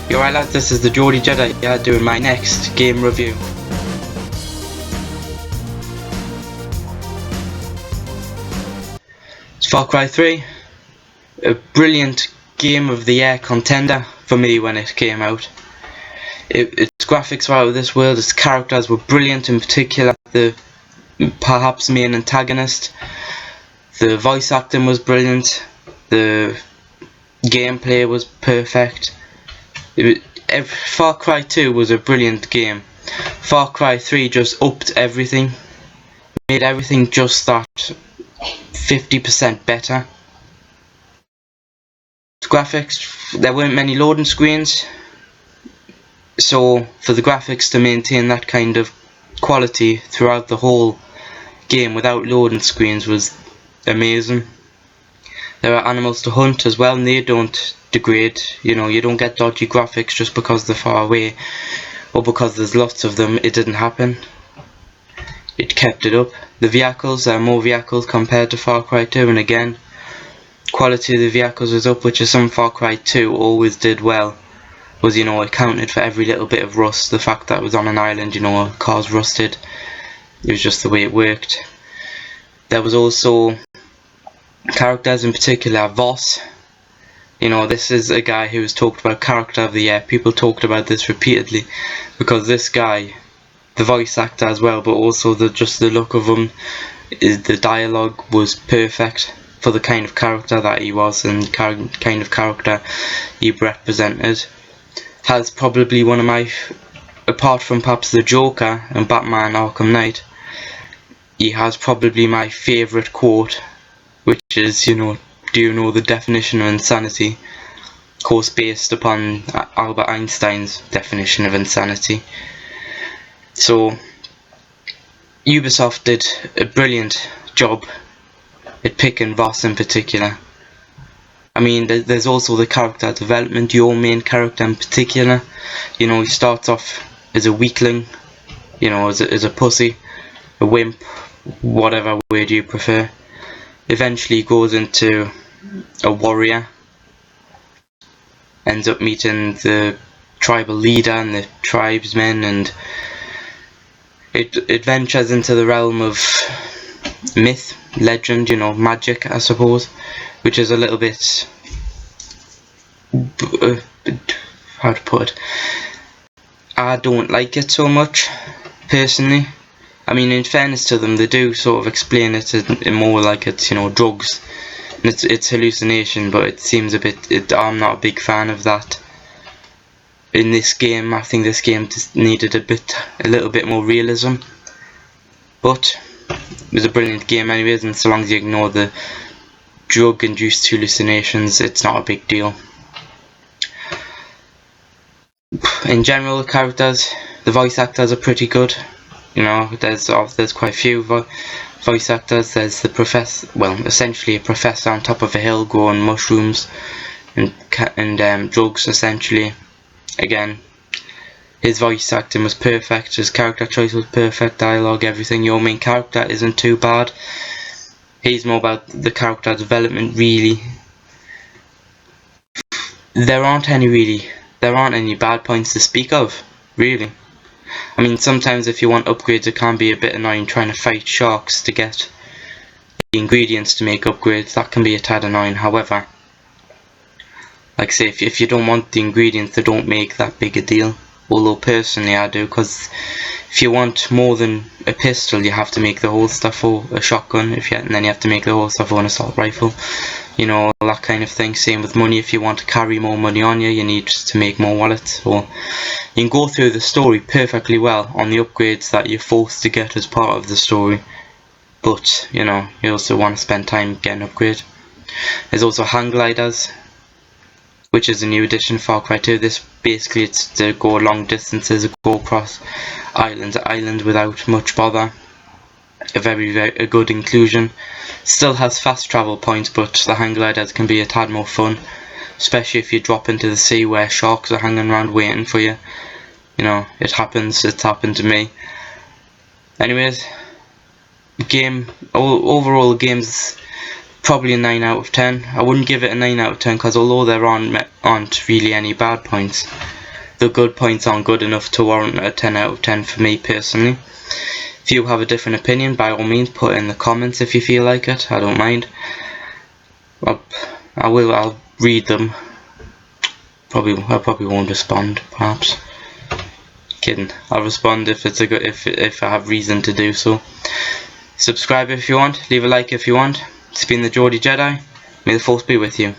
Yo, right lads, this is the Geordie Jedi here doing my next game review. It's Far Cry 3, a brilliant game of the year contender for me when it came out. Its graphics were out of this world, its characters were brilliant, in particular the perhaps main antagonist. The voice acting was brilliant, the gameplay was perfect. Far Cry 2 was a brilliant game. Far Cry 3 just upped everything, made everything just that 50% better. Graphics, there weren't many loading screens, so for the graphics to maintain that kind of quality throughout the whole game without loading screens was amazing. There are animals to hunt as well, and they don't degrade. You know, you don't get dodgy graphics just because they're far away or because there's lots of them. It didn't happen. It kept it up. The vehicles, there are more vehicles compared to Far Cry 2, and again, quality of the vehicles was up, which is something Far Cry 2 always did well. Was, you know, it counted for every little bit of rust. The fact that it was on an island, you know, cars rusted. It was just the way it worked. There was also characters, in particular Voss. You know, this is a guy who was talked about character of the year. People talked about this repeatedly because this guy, the voice actor as well, but also just the look of him, the dialogue was perfect for the kind of character that he was and kind of character he represented. Has probably one of my, apart from perhaps the Joker and Batman Arkham Knight, he has probably my favourite quote, which is, you know, do you know the definition of insanity? Of course, based upon Albert Einstein's definition of insanity. So, Ubisoft did a brilliant job at picking Voss in particular. I mean, there's also the character development. Your main character in particular, you know, he starts off as a weakling, you know, as a pussy, a wimp, whatever word you prefer. Eventually goes into a warrior, ends up meeting the tribal leader and the tribesmen, and it ventures into the realm of myth, legend, you know, magic, I suppose, which is a little bit, how to put it, I don't like it so much, personally. I mean, in fairness to them, they do sort of explain it in more like it's, you know, drugs, and it's hallucination, but it seems a bit, I'm not a big fan of that. In this game, I think this game just needed a little bit more realism, but it was a brilliant game anyways, and so long as you ignore the drug-induced hallucinations, it's not a big deal. In general, the characters, the voice actors are pretty good. You know, there's quite a few voice actors. There's the professor, well, essentially a professor on top of a hill growing mushrooms and drugs, essentially. Again, his voice acting was perfect, his character choice was perfect, dialogue, everything. Your main character isn't too bad. He's more about the character development, really. There aren't any bad points to speak of, really. I mean, sometimes if you want upgrades, it can be a bit annoying trying to fight sharks to get the ingredients to make upgrades. That can be a tad annoying. However, like I say, if you don't want the ingredients, they don't make that big a deal. Although personally I do, because if you want more than a pistol, you have to make the whole stuff for a shotgun, and then you have to make the whole stuff for an assault rifle. You know, that kind of thing. Same with money. If you want to carry more money on you, you need to make more wallets. Or you can go through the story perfectly well on the upgrades that you're forced to get as part of the story. But, you know, you also want to spend time getting upgrade. There's also hang gliders, which is a new addition to Far Cry 2. This basically, it's to go long distances, go across island to island without much bother. A very good inclusion. Still has fast travel points, but the hang gliders can be a tad more fun, especially if you drop into the sea where sharks are hanging around waiting for you. You know, it happens, it's happened to me. Anyways, overall the game's probably a 9 out of 10. I wouldn't give it a 9 out of 10 because although there aren't really any bad points, the good points aren't good enough to warrant a 10 out of 10 for me personally. If you have a different opinion, by all means put it in the comments if you feel like it. I don't mind. I'll read them. I probably won't respond, perhaps. Kidding. I'll respond if it's a good, if I have reason to do so. Subscribe if you want. Leave a like if you want. It's been the Geordie Jedi. May the Force be with you.